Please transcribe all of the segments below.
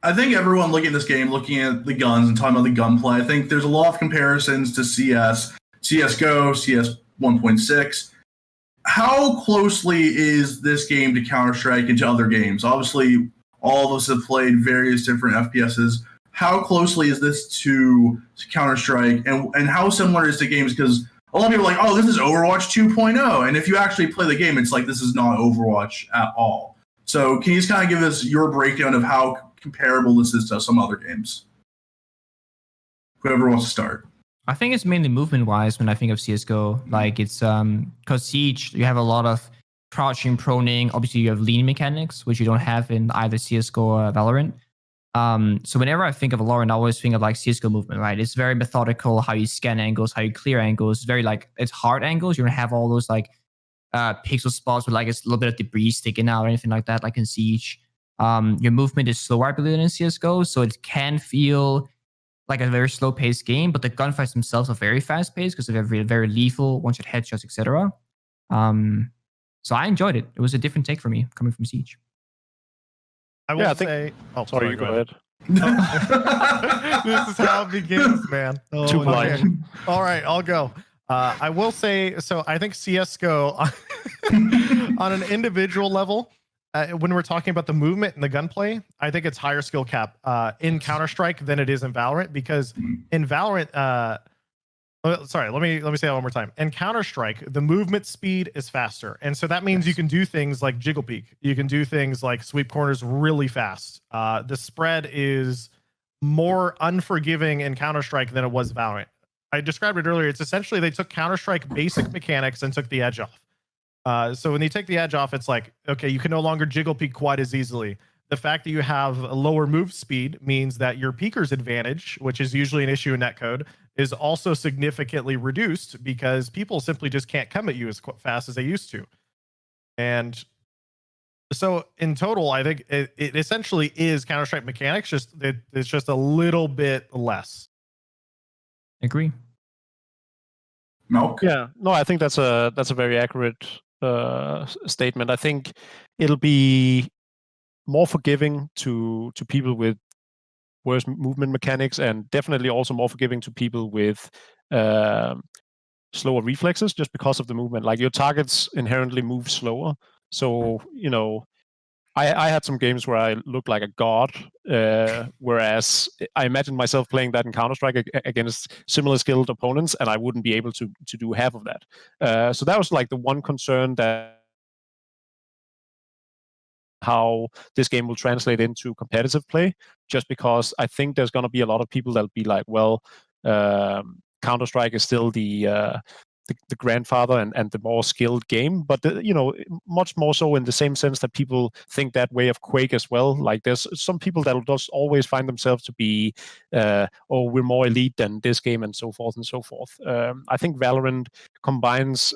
I think everyone looking at this game, looking at the guns and talking about the gunplay, I think there's a lot of comparisons to CS, CSGO, CS 1.6. How closely is this game to Counter-Strike and to other games? Obviously, all of us have played various different FPSs. How closely is this to Counter-Strike, and how similar is it to games? Because a lot of people are like, oh, this is Overwatch 2.0. And if you actually play the game, it's like this is not Overwatch at all. So can you just kind of give us your breakdown of how comparable this is to some other games? Whoever wants to start. I think it's mainly movement-wise when I think of CSGO. Like it's because Siege, you have a lot of crouching, proning. Obviously, you have lean mechanics, which you don't have in either CSGO or Valorant. So whenever I think of Valorant, I always think of like CSGO movement, right? It's very methodical, how you scan angles, how you clear angles. It's very like, it's hard angles. You don't have all those like pixel spots with like a little bit of debris sticking out or anything like that, like in Siege. Your movement is slower, I believe, than in CSGO. So it can feel like a very slow-paced game, but the gunfights themselves are very fast-paced because they're very, very lethal, one-shot headshots, etc. So I enjoyed it. It was a different take for me coming from Siege. I will say... Oh, sorry, go ahead. This is how it begins, man. Oh, Too blind. All right, I'll go. I will say, so I think CSGO, on an individual level, when we're talking about the movement and the gunplay, I think it's higher skill cap in Counter-Strike than it is in Valorant, because in Valorant, sorry, let me say that one more time. In Counter-Strike, the movement speed is faster, and so that means you can do things like jiggle peek. You can do things like sweep corners really fast. The spread is more unforgiving in Counter-Strike than it was Valorant. I described it earlier. It's essentially they took Counter-Strike basic mechanics and took the edge off. So when you take the edge off, it's like, okay, you can no longer jiggle peek quite as easily. The fact that you have a lower move speed means that your peeker's advantage, which is usually an issue in netcode, is also significantly reduced because people simply just can't come at you as fast as they used to. And so in total, I think it essentially is Counter-Strike mechanics, just it's just a little bit less. Agree. Maelk? Yeah, no, I think that's a very accurate statement. I think it'll be more forgiving to people with worse movement mechanics, and definitely also more forgiving to people with slower reflexes, just because of the movement. Like your targets inherently move slower, so you know. I had some games where I looked like a god, whereas I imagined myself playing that in Counter-Strike against similar skilled opponents, and I wouldn't be able to do half of that. So that was like the one concern, that how this game will translate into competitive play, just because I think there's going to be a lot of people that'll be like, well, Counter-Strike is still the grandfather and the more skilled game, but much more so in the same sense that people think that way of Quake as well. Like there's some people that will just always find themselves to be, we're more elite than this game, and so forth and so forth. I think Valorant combines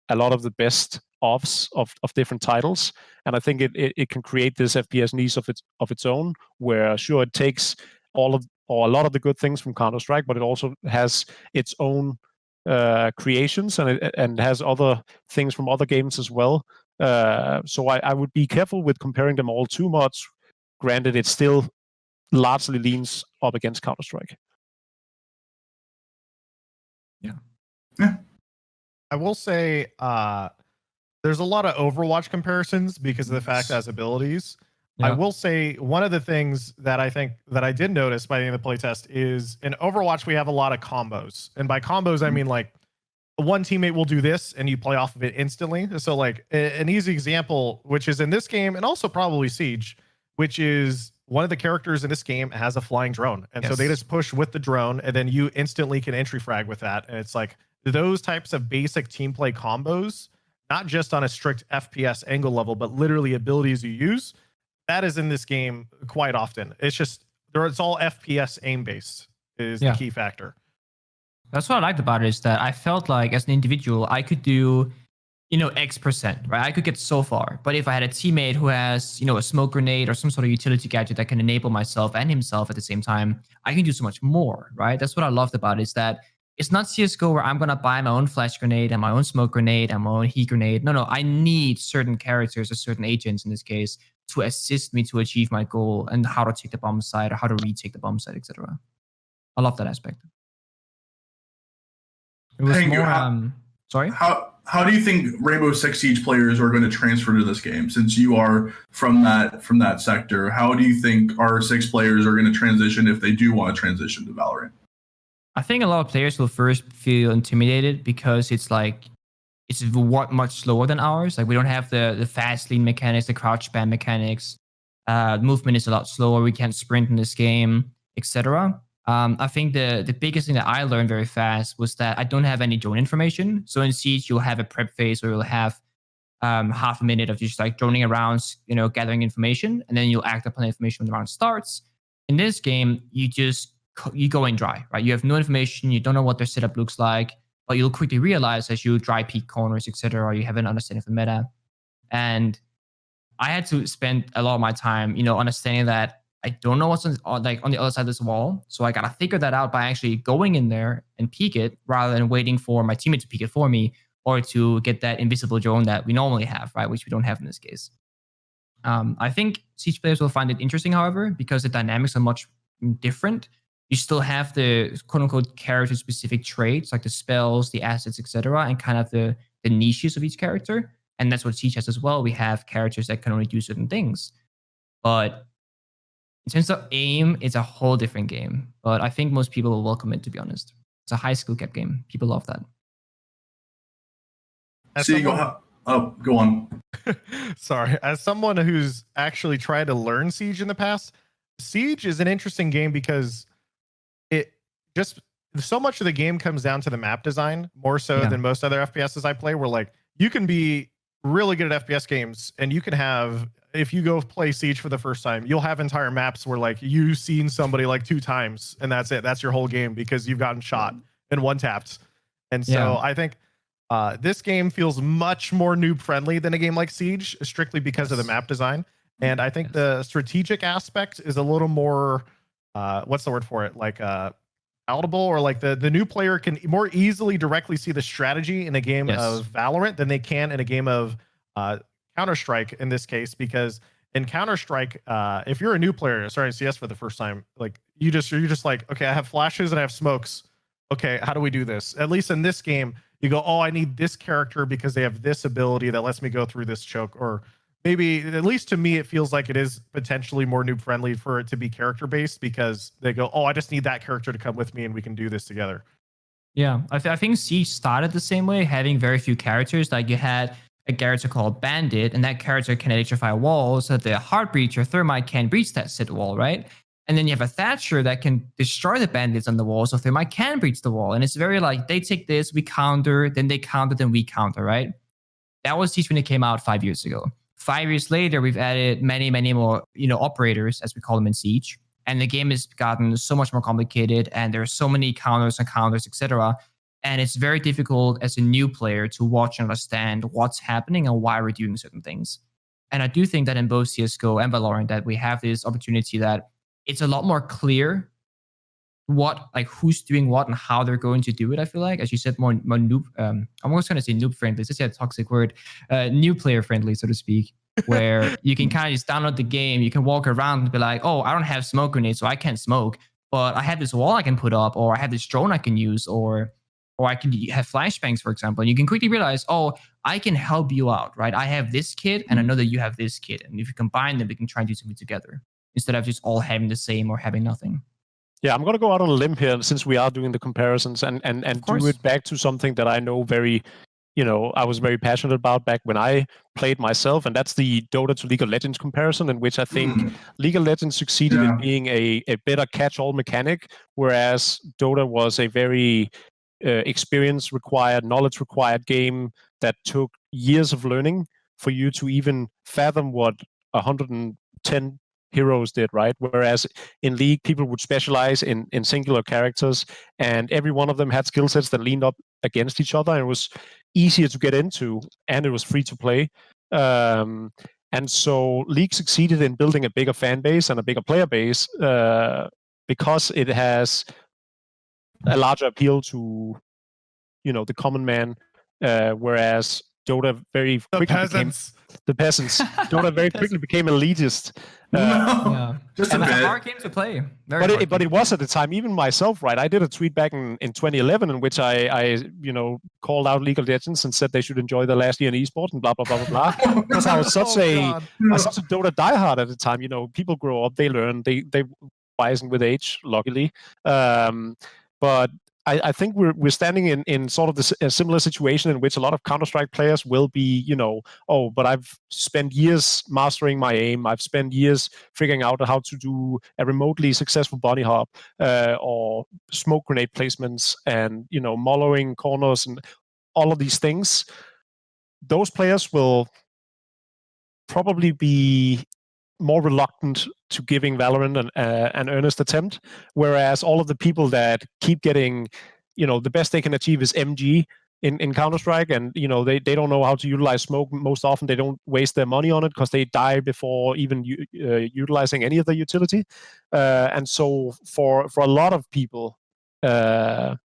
a lot of the best of different titles, and I think it can create this FPS niche of its own, where sure, it takes a lot of the good things from Counter-Strike, but it also has its own creations, and has other things from other games as well. So I would be careful with comparing them all too much. Granted, it still largely leans up against Counter-Strike. Yeah. I will say there's a lot of Overwatch comparisons because of the fact that it has abilities. Yeah. I will say one of the things that I think that I did notice by the end of the playtest is in Overwatch, we have a lot of combos. And by combos, I mean like one teammate will do this and you play off of it instantly. So like an easy example, which is in this game and also probably Siege, which is one of the characters in this game has a flying drone. And so they just push with the drone and then you instantly can entry frag with that. And it's like those types of basic team play combos, not just on a strict FPS angle level, but literally abilities you use. That is in this game quite often. It's just it's all FPS aim based is the key factor. That's what I liked about it, is that I felt like as an individual I could do X%, right? I could get so far, but if I had a teammate who has a smoke grenade or some sort of utility gadget that can enable myself and himself at the same time, I can do so much more, right? That's what I loved about it, is that it's not CSGO where I'm gonna buy my own flash grenade and my own smoke grenade and my own heat grenade. No, I need certain characters or certain agents in this case to assist me to achieve my goal and how to take the bomb site or how to retake the bomb site, etc. I love that aspect. It was Pengu, more. Sorry. How do you think Rainbow Six Siege players are going to transfer to this game? Since you are from that sector, how do you think our Six players are going to transition if they do want to transition to Valorant? I think a lot of players will first feel intimidated because it's much slower than ours. Like we don't have the fast lean mechanics, the crouch spam mechanics. Movement is a lot slower. We can't sprint in this game, etc. I think the biggest thing that I learned very fast was that I don't have any drone information. So in Siege, you'll have a prep phase where you'll have half a minute of just like droning around, gathering information, and then you'll act upon the information when the round starts. In this game, you go in dry, right? You have no information, you don't know what their setup looks like, but you'll quickly realize as you dry peek corners, etc., or you have an understanding of the meta. And I had to spend a lot of my time, understanding that I don't know what's on the other side of this wall. So I got to figure that out by actually going in there and peek it rather than waiting for my teammate to peek it for me or to get that invisible drone that we normally have, right? Which we don't have in this case. I think Siege players will find it interesting, however, because the dynamics are much different. You still have the quote-unquote character-specific traits, like the spells, the assets, etc., and kind of the niches of each character. And that's what Siege has as well. We have characters that can only do certain things. But in terms of aim, it's a whole different game. But I think most people will welcome it, to be honest. It's a high skill cap game. People love that. Go on. Sorry. As someone who's actually tried to learn Siege in the past, Siege is an interesting game because just so much of the game comes down to the map design more so than most other FPSs I play, where like you can be really good at FPS games and you can have, if you go play Siege for the first time, you'll have entire maps where like you've seen somebody like 2 times and that's it. That's your whole game because you've gotten shot and one tapped. And so I think this game feels much more noob friendly than a game like Siege, strictly because of the map design. And I think the strategic aspect is a little more, what's the word for it? Like, palatable, or like the new player can more easily directly see the strategy in a game of Valorant than they can in a game of Counter-Strike in this case, because in Counter-Strike, if you're a new player starting CS for the first time, like you're just like, okay, I have flashes and I have smokes. Okay, how do we do this? At least in this game, you go, oh, I need this character because they have this ability that lets me go through this choke. Or maybe, at least to me, it feels like it is potentially more noob friendly for it to be character based because they go, oh, I just need that character to come with me and we can do this together. Yeah, I think Siege started the same way, having very few characters. Like you had a character called Bandit, and that character can electrify walls so that the Heartbreach or Thermite can't breach that said wall, right? And then you have a Thatcher that can destroy the bandits on the wall, so Thermite can breach the wall. And it's very like, they take this, we counter, then they counter, then we counter, right? That was Siege when it came out 5 years ago. 5 years later, we've added many, many more, operators, as we call them in Siege. And the game has gotten so much more complicated, and there are so many counters, etc. And it's very difficult as a new player to watch and understand what's happening and why we're doing certain things. And I do think that in both CSGO and Valorant that we have this opportunity that it's a lot more clear who's doing what and how they're going to do it. I feel like, as you said, more noob. I'm almost going to say noob friendly. It's just a toxic word. New player friendly, so to speak, where you can kind of just download the game. You can walk around and be like, oh, I don't have smoke grenades, so I can't smoke. But I have this wall I can put up, or I have this drone I can use, or I can have flashbangs, for example. And you can quickly realize, oh, I can help you out, right? I have this kit, and I know that you have this kit. And if you combine them, we can try and do something together instead of just all having the same or having nothing. Yeah, I'm going to go out on a limb here since we are doing the comparisons and do it back to something that I know very, I was very passionate about back when I played myself, and that's the Dota to League of Legends comparison, in which I think League of Legends succeeded in being a better catch-all mechanic, whereas Dota was a very experience-required, knowledge-required game that took years of learning for you to even fathom what 110 heroes did, right? Whereas in League, people would specialize in singular characters, and every one of them had skill sets that leaned up against each other, and it was easier to get into, and it was free to play. And so League succeeded in building a bigger fan base and a bigger player base because it has a larger appeal to, the common man, whereas Dota very quickly the peasants. Dota very quickly became elitist. Just a and it's a bit. hard game to play. But it was at the time. Even myself, right? I did a tweet back in 2011 in which I called out League of Legends and said they should enjoy their last year in esports and blah blah blah blah blah. Because I was such a Dota diehard at the time. People grow up, they learn, they wisen with age, luckily. But I think we're standing in sort of a similar situation in which a lot of Counter-Strike players will be, but I've spent years mastering my aim. I've spent years figuring out how to do a remotely successful bunny hop or smoke grenade placements and, mollowing corners and all of these things. Those players will probably be more reluctant to giving Valorant an earnest attempt, whereas all of the people that keep getting, the best they can achieve is MG in Counter-Strike, and they don't know how to utilize smoke most often. They don't waste their money on it because they die before even utilizing any of the utility. And so for a lot of people, I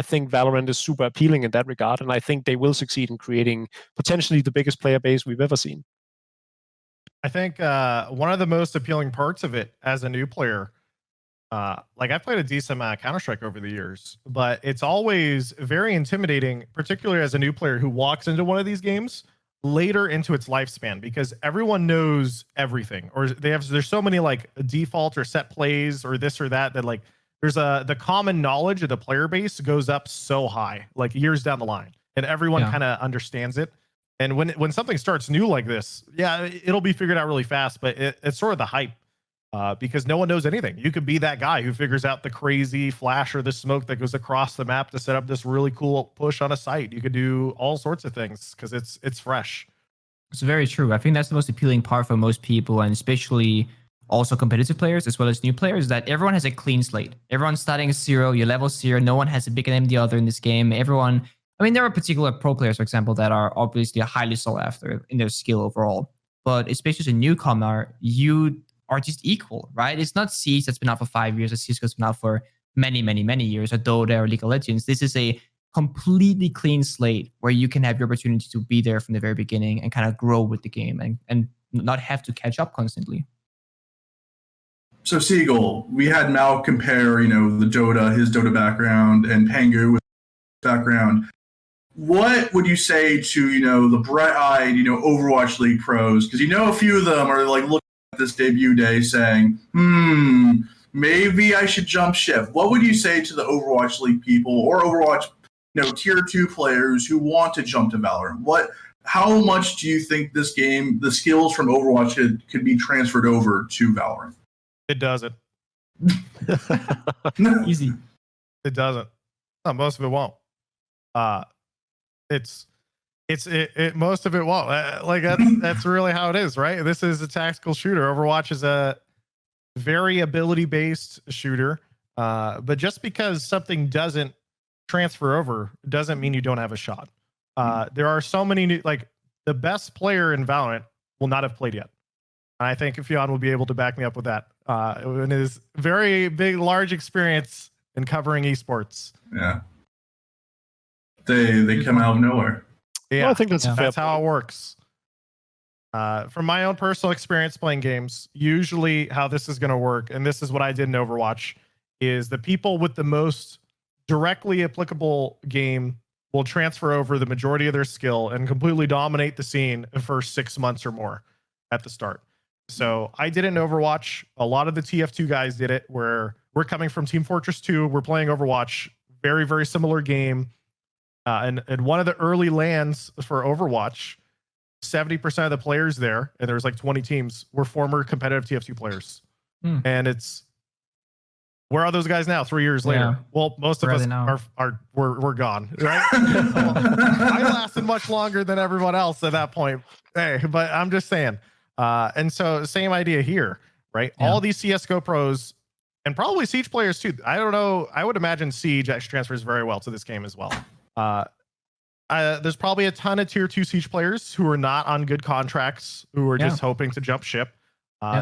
think Valorant is super appealing in that regard, and I think they will succeed in creating potentially the biggest player base we've ever seen. I think one of the most appealing parts of it as a new player, I've played a decent amount of Counter-Strike over the years, but it's always very intimidating, particularly as a new player who walks into one of these games later into its lifespan, because everyone knows everything, or there's so many default or set plays or this or that there's the common knowledge of the player base goes up so high, years down the line, and everyone kind of understands it. And when something starts new like this, it'll be figured out really fast, but it's sort of the hype because no one knows anything. You could be that guy who figures out the crazy flash or the smoke that goes across the map to set up this really cool push on a site. You could do all sorts of things because it's fresh. It's very true. I think that's the most appealing part for most people, and especially also competitive players as well as new players, that everyone has a clean slate. Everyone's starting at 0, you're level 0, no one has a bigger than the other in this game. There are particular pro players, for example, that are obviously highly sought after in their skill overall. But especially as a newcomer, you are just equal, right? It's not Siege that's been out for 5 years, or CSGO's been out for many, many, many years, or Dota or League of Legends. This is a completely clean slate where you can have your opportunity to be there from the very beginning and kind of grow with the game and not have to catch up constantly. So Seagull, we had Maelk compare, his Dota background and Pengu with background. What would you say to, the bright-eyed, Overwatch League pros? Because a few of them are looking at this debut day saying, maybe I should jump ship. What would you say to the Overwatch League people or Overwatch, tier 2 players who want to jump to Valorant? How much do you think this game, the skills from Overwatch could be transferred over to Valorant? It doesn't. Easy. It doesn't. No, most of it won't. Most of it won't. That's really how it is, right? This is a tactical shooter. Overwatch is a very ability-based shooter. But just because something doesn't transfer over doesn't mean you don't have a shot. There are so many new, the best player in Valorant will not have played yet. And I think Fionn will be able to back me up with that. In his very big, large experience in covering esports. Yeah. They come out of nowhere. Yeah, well, I think that's how it works. From my own personal experience playing games, usually how this is going to work, and this is what I did in Overwatch, is the people with the most directly applicable game will transfer over the majority of their skill and completely dominate the scene for 6 months or more at the start. So I did it in Overwatch. A lot of the TF2 guys did it, where we're coming from Team Fortress 2. We're playing Overwatch. Very, very similar game. And one of the early lands for Overwatch, 70% of the players there, and there's 20 teams, were former competitive TF2 players. And where are those guys now 3 years later? Well, most of us we're gone, right? I lasted much longer than everyone else at that point. Hey, but I'm just saying. And so same idea here, right? Yeah. All these CSGO pros and probably Siege players too. I don't know. I would imagine Siege actually transfers very well to this game as well. There's probably a ton of tier 2 Siege players who are not on good contracts, who are just hoping to jump ship.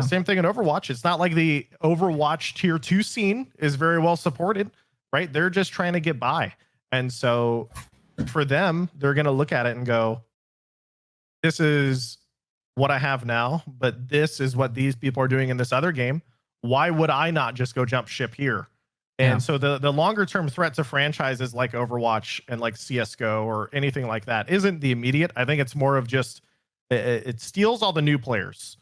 Same thing in Overwatch. It's not like the Overwatch tier 2 scene is very well supported, right? They're just trying to get by. And so for them, they're going to look at it and go, this is what I have now, but this is what these people are doing in this other game. Why would I not just go jump ship here? And so the longer term threat to franchises like Overwatch and like CSGO or anything like that isn't the immediate. I think it's more of just it steals all the new players,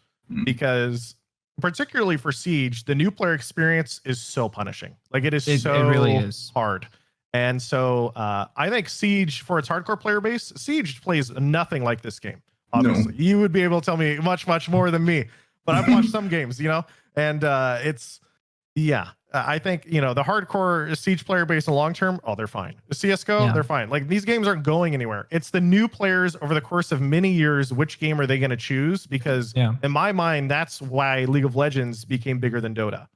because particularly for Siege, the new player experience is so punishing. Like it really is hard. And so I think Siege, for its hardcore player base, Siege plays nothing like this game. Obviously, you would be able to tell me much, much more than me, but I've watched some games, and I think, the hardcore Siege player base in long term, they're fine. The CSGO, they're fine. Like these games aren't going anywhere. It's the new players over the course of many years. Which game are they going to choose? Because in my mind, that's why League of Legends became bigger than Dota.